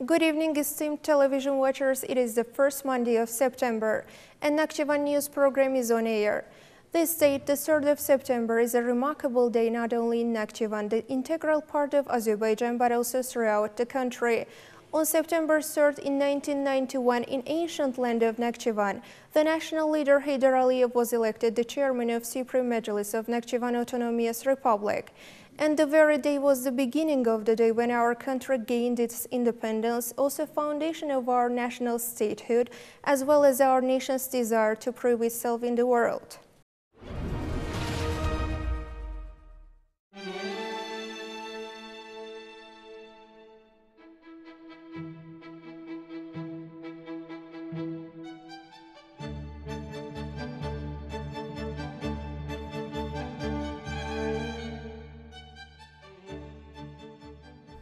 Good evening, esteemed television watchers. It is the first Monday of September, and Nakhchivan news program is on air. This date, the 3rd of September, is a remarkable day not only in Nakhchivan, the integral part of Azerbaijan, but also throughout the country. On September 3rd, in 1991, in ancient land of Nakhchivan, the national leader Heydar Aliyev was elected the chairman of Supreme Majlis of Nakhchivan Autonomous Republic. And the very day was the beginning of the day when our country gained its independence, also foundation of our national statehood, as well as our nation's desire to prove itself in the world.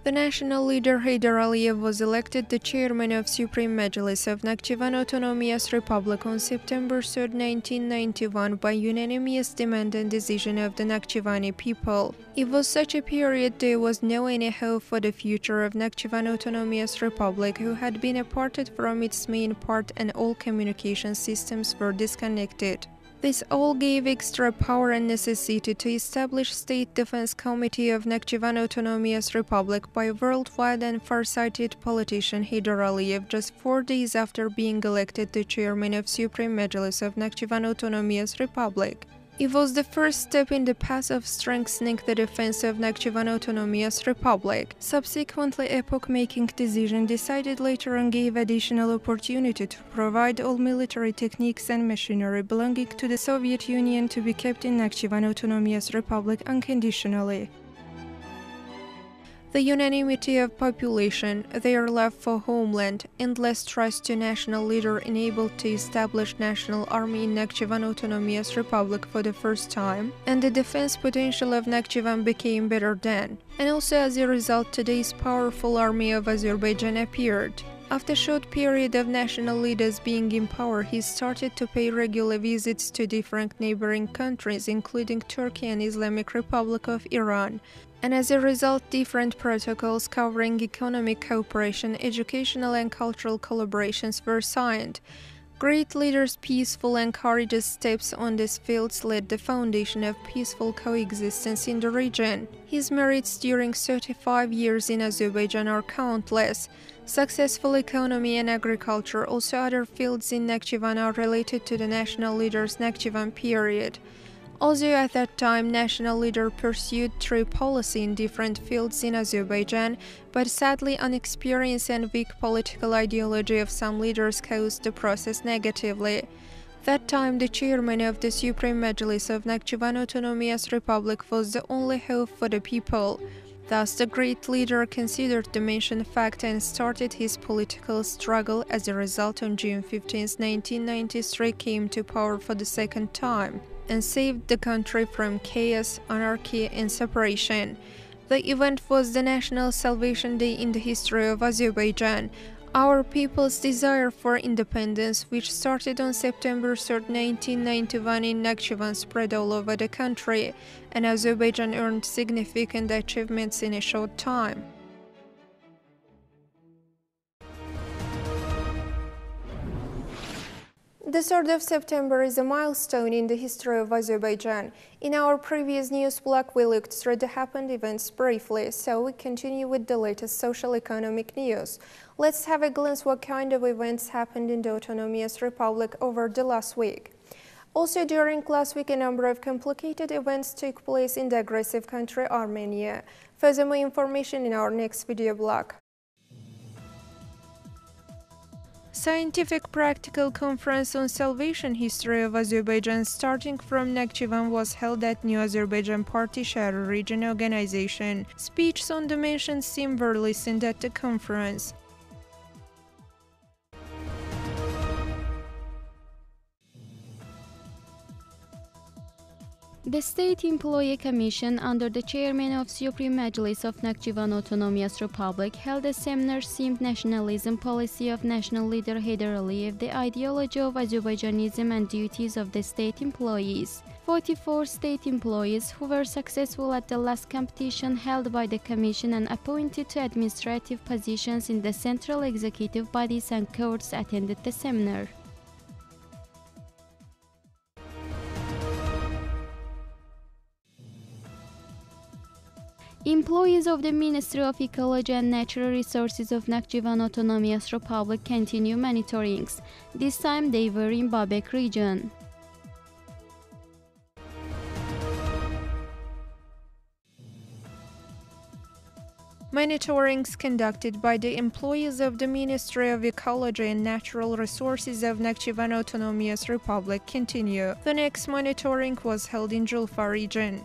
The national leader Heydar Aliyev was elected the chairman of Supreme Majlis of Nakhchivan Autonomous Republic on September 3, 1991 by unanimous demand and decision of the Nakhchivani people. It was such a period there was no any hope for the future of Nakhchivan Autonomous Republic, who had been aparted from its main part and all communication systems were disconnected. This all gave extra power and necessity to establish State Defense Committee of Nakhchivan Autonomous Republic by worldwide and far-sighted politician Heydar Aliyev just 4 days after being elected the chairman of Supreme Majlis of Nakhchivan Autonomous Republic. It was the first step in the path of strengthening the defense of Nakhchivan Autonomous Republic. Subsequently, epoch-making decision decided later on gave additional opportunity to provide all military techniques and machinery belonging to the Soviet Union to be kept in Nakhchivan Autonomous Republic unconditionally. The unanimity of population, their love for homeland, endless trust to national leader enabled to establish national army in Nakhchivan Autonomous Republic for the first time, and the defense potential of Nakhchivan became better then. And also as a result, today's powerful army of Azerbaijan appeared. After a short period of national leaders being in power, he started to pay regular visits to different neighboring countries, including Turkey and Islamic Republic of Iran. And as a result, different protocols covering economic cooperation, educational and cultural collaborations were signed. Great leaders' peaceful and courageous steps on these fields laid the foundation of peaceful coexistence in the region. His merits during 35 years in Azerbaijan are countless. Successful economy and agriculture, also other fields in Nakhchivan, are related to the national leader's Nakhchivan period. Although at that time national leader pursued true policy in different fields in Azerbaijan, but sadly inexperience and weak political ideology of some leaders caused the process negatively. That time the chairman of the Supreme Majlis of Nakhchivan Autonomous Republic was the only hope for the people. Thus, the great leader considered the mentioned fact and started his political struggle. As a result, on June 15, 1993, came to power for the second time and saved the country from chaos, anarchy, and separation. The event was the National Salvation Day in the history of Azerbaijan. Our people's desire for independence, which started on September 3, 1991 in Nakhchivan, spread all over the country, and Azerbaijan earned significant achievements in a short time. The 3rd of September is a milestone in the history of Azerbaijan. In our previous news block, we looked through the happened events briefly, so we continue with the latest social-economic news. Let's have a glance what kind of events happened in the Autonomous Republic over the last week. Also during last week, a number of complicated events took place in the aggressive country Armenia. Furthermore information in our next video block. Scientific Practical Conference on Salvation History of Azerbaijan starting from Nakhchivan was held at New Azerbaijan Party Shahri Region Organization. Speeches on the mentioned theme were listened at the conference. The State Employee Commission, under the chairman of Supreme Majlis of Nakhchivan Autonomous Republic, held a seminar themed Nationalism Policy of National Leader Heydar Aliyev, the Ideology of Azerbaijanism and Duties of the State Employees. 44 state employees who were successful at the last competition held by the Commission and appointed to administrative positions in the central executive bodies and courts attended the seminar. Employees of the Ministry of Ecology and Natural Resources of Nakhchivan Autonomous Republic continue monitorings. This time they were in Babek region. Monitorings conducted by the employees of the Ministry of Ecology and Natural Resources of Nakhchivan Autonomous Republic continue. The next monitoring was held in Julfa region.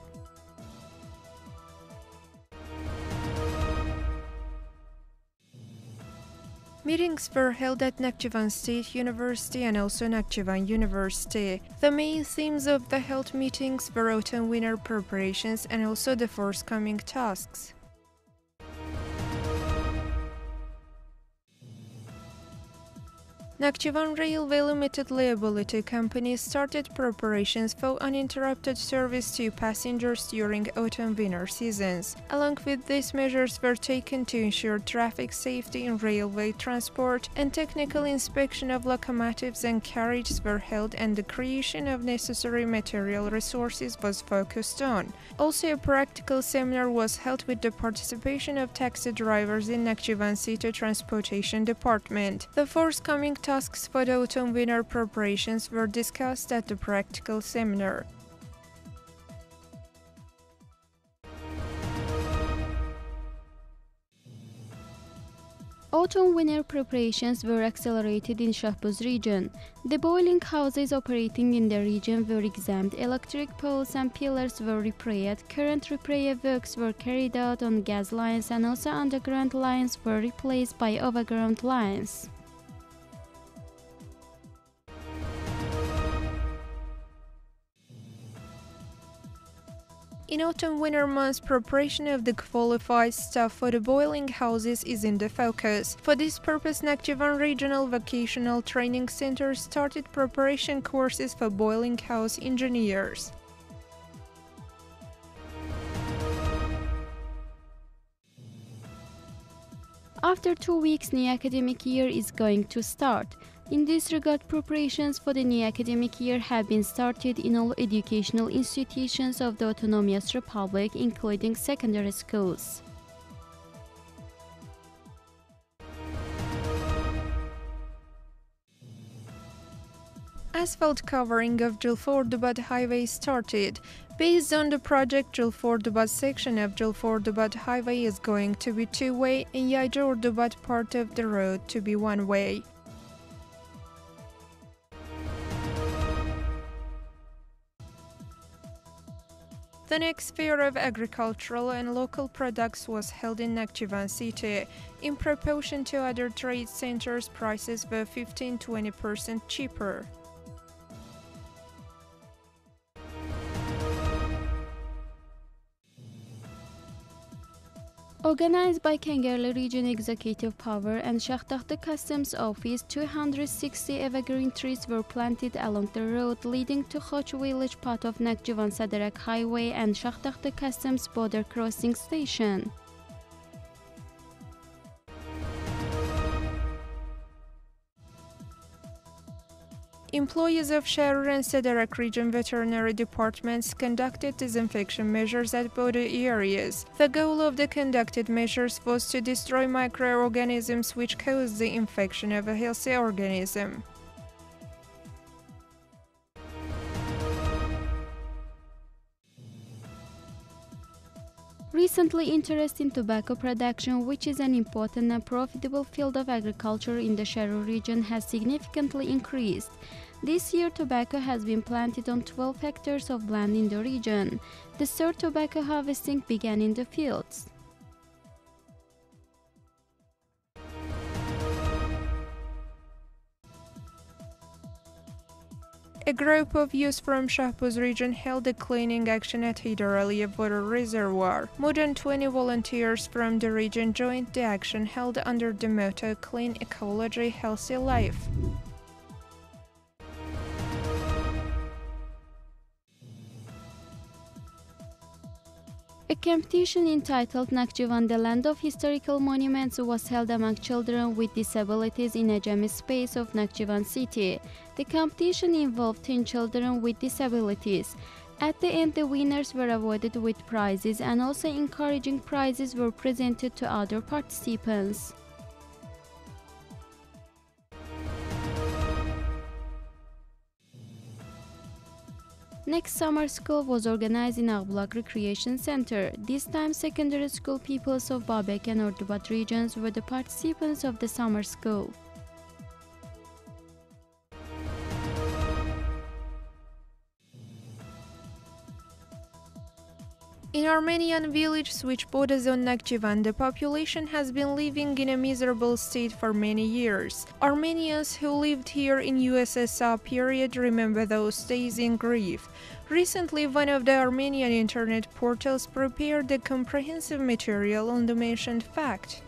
Meetings were held at Nakhchivan State University and also Nakhchivan University. The main themes of the held meetings were autumn winter preparations and also the forthcoming tasks. Nakhchivan Railway Limited Liability Company started preparations for uninterrupted service to passengers during autumn-winter seasons. Along with these measures were taken to ensure traffic safety in railway transport, and technical inspection of locomotives and carriages were held, and the creation of necessary material resources was focused on. Also, a practical seminar was held with the participation of taxi drivers in Nakhchivan City Transportation Department. The forthcoming tasks for the autumn-winter preparations were discussed at the practical seminar. Autumn-winter preparations were accelerated in Shahbuz region. The boiling houses operating in the region were examined, electric poles and pillars were repaired, current repair works were carried out on gas lines, and also underground lines were replaced by overground lines. In autumn-winter months, preparation of the qualified staff for the boiling houses is in the focus. For this purpose, Nakhchivan Regional Vocational Training Center started preparation courses for boiling house engineers. After 2 weeks, new academic year is going to start. In this regard, preparations for the new academic year have been started in all educational institutions of the Autonomous Republic, including secondary schools. Asphalt covering of Julfa-Ordubad highway started. Based on the project, Julfa-Ordubad section of Julfa-Ordubad highway is going to be two-way and Yaja-Ordubad part of the road to be one-way. The next Fair of Agricultural and Local Products was held in Nakhchivan City. In proportion to other trade centers, prices were 15–20% cheaper. Organized by Kengerli Region Executive Power and Shakhtakhta Customs Office, 260 evergreen trees were planted along the road leading to Khoch village part of Nakhchivan Sadarak Highway and Shakhtakhta Customs Border Crossing Station. Employees of Shahrur and Sadarak region veterinary departments conducted disinfection measures at border areas. The goal of the conducted measures was to destroy microorganisms which cause the infection of a healthy organism. Recently, interest in tobacco production, which is an important and profitable field of agriculture in the Shahrur region, has significantly increased. This year, tobacco has been planted on 12 hectares of land in the region. The third tobacco harvesting began in the fields. A group of youth from Shahbuz region held a cleaning action at Hyder Aliyev water reservoir. More than 20 volunteers from the region joined the action held under the motto Clean Ecology, Healthy Life. A competition entitled Nakhchivan, the Land of Historical Monuments, was held among children with disabilities in a gym space of Nakhchivan city. The competition involved 10 children with disabilities. At the end, the winners were awarded with prizes, and also encouraging prizes were presented to other participants. Next summer school was organized in Ağbulaq Recreation Center. This time, secondary school pupils of Babek and Ordubat regions were the participants of the summer school. In Armenian village which borders on Nakhchivan, the population has been living in a miserable state for many years. Armenians who lived here in USSR period remember those days in grief. Recently, one of the Armenian internet portals prepared a comprehensive material on the mentioned fact.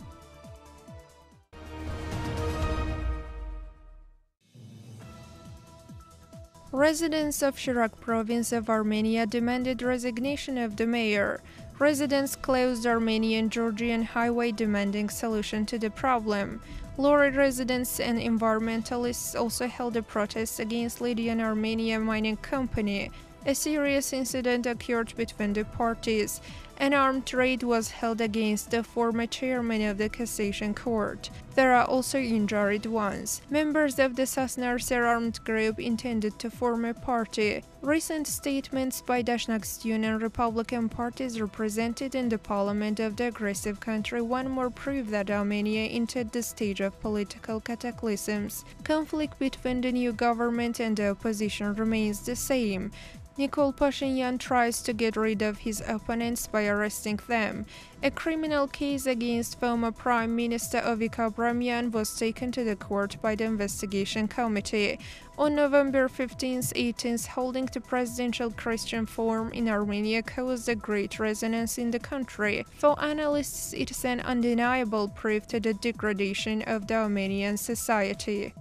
Residents of Shirak province of Armenia demanded resignation of the mayor. Residents closed Armenian-Georgian highway demanding solution to the problem. Lori residents and environmentalists also held a protest against Lydian Armenia Mining Company. A serious incident occurred between the parties. An armed raid was held against the former chairman of the Cassation Court. There are also injured ones. Members of the Sasnarser armed group intended to form a party. Recent statements by Nakhchivan and Republican parties represented in the parliament of the aggressive country one more proof that Armenia entered the stage of political cataclysms. Conflict between the new government and the opposition remains the same. Nikol Pashinyan tries to get rid of his opponents by arresting them. A criminal case against former Prime Minister Avik Abramyan was taken to the court by the investigation committee. On November 15th, 18th, holding the presidential Christian forum in Armenia caused a great resonance in the country. For analysts, it is an undeniable proof to the degradation of the Armenian society.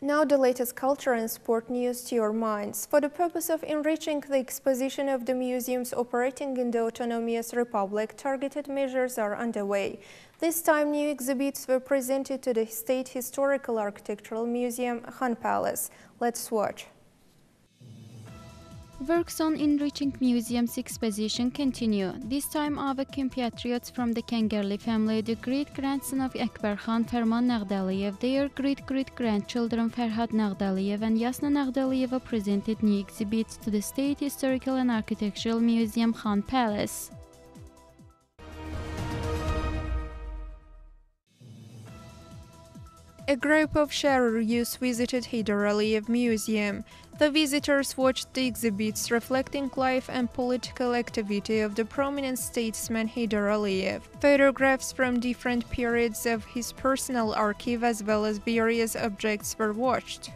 Now the latest culture and sport news to your minds. For the purpose of enriching the exposition of the museums operating in the autonomous republic, targeted measures are underway. This time, new exhibits were presented to the State Historical Architectural Museum, Khan Palace. Let's watch. Works on enriching museums exposition continue. This time, our compatriots from the Kangarli family, the great-grandson of Akbar Khan Ferman Nagdaliyev, their great-great-grandchildren Ferhat Nagdaliyev and Yasna Nagdaliyeva presented new exhibits to the State Historical and Architectural Museum, Khan Palace. A group of Sharer youth visited Heydar Aliyev Museum. The visitors watched the exhibits reflecting life and political activity of the prominent statesman Heydar Aliyev. Photographs from different periods of his personal archive as well as various objects were watched.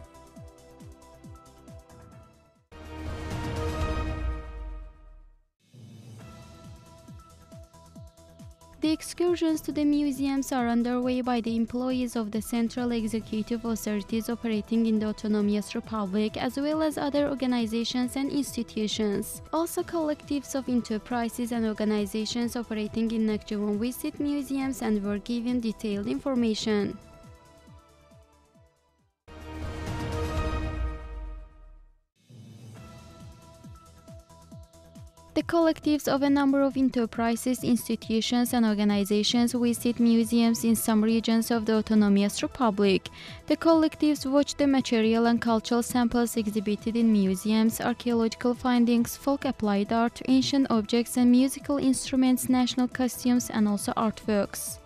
The excursions to the museums are underway by the employees of the central executive authorities operating in the Autonomous Republic, as well as other organizations and institutions. Also, collectives of enterprises and organizations operating in Nakhchivan visit museums and were given detailed information. The collectives of a number of enterprises, institutions and organizations visit museums in some regions of the Autonomous Republic. The collectives watch the material and cultural samples exhibited in museums, archaeological findings, folk applied art, ancient objects and musical instruments, national costumes and also artworks.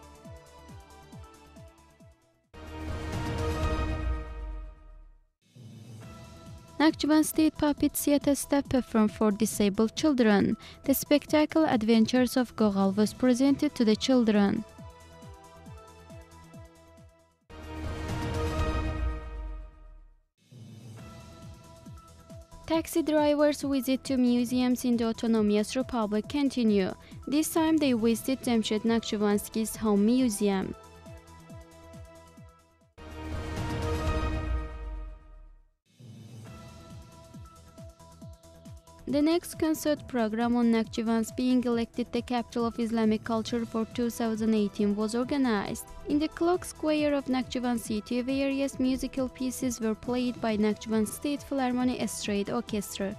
Nakhchivan State Puppet Theatre step performed for disabled children. The spectacle Adventures of Gogal was presented to the children. Taxi drivers' visit to museums in the Autonomous Republic continue. This time they visited Jamshed Nakhchivansky's home museum. The next concert program on Nakhchivan's being elected the capital of Islamic culture for 2018 was organized. In the Clock Square of Nakhchivan city, various musical pieces were played by Nakhchivan State Philharmonic Estrade Orchestra.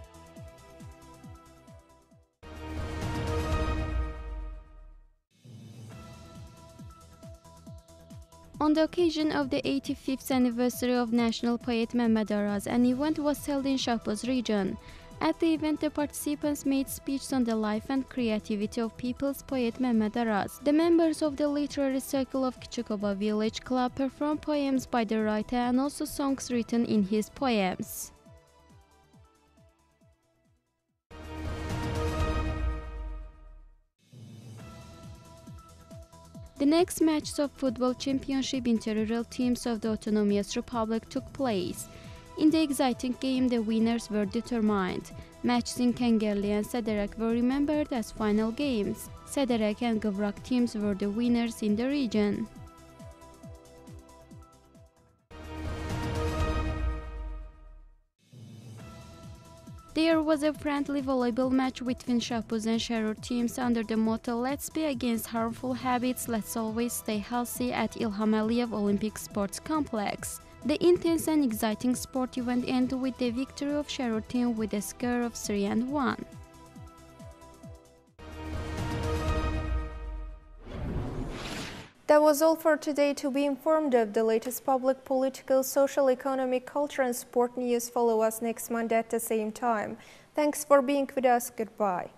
On the occasion of the 85th anniversary of National Poet Mehmet Araz, an event was held in Shahbaz region. At the event, the participants made speeches on the life and creativity of people's poet Mehmet Araz. The members of the literary circle of Küçükova Village Club performed poems by the writer and also songs written in his poems. The next matches of football championship inter-rural teams of the Autonomous Republic took place. In the exciting game, the winners were determined. Matches in Kengerli and Sederek were remembered as final games. Sederek and Gıvrak teams were the winners in the region. There was a friendly volleyball match between Shahbaz and Sharur teams under the motto "Let's be against harmful habits, let's always stay healthy" at İlham Aliyev Olympic Sports Complex. The intense and exciting sport event ended with the victory of Sharur team with a score of 3-1. That was all for today. To be informed of the latest public, political, social, economic, culture and sport news, follow us next Monday at the same time. Thanks for being with us. Goodbye.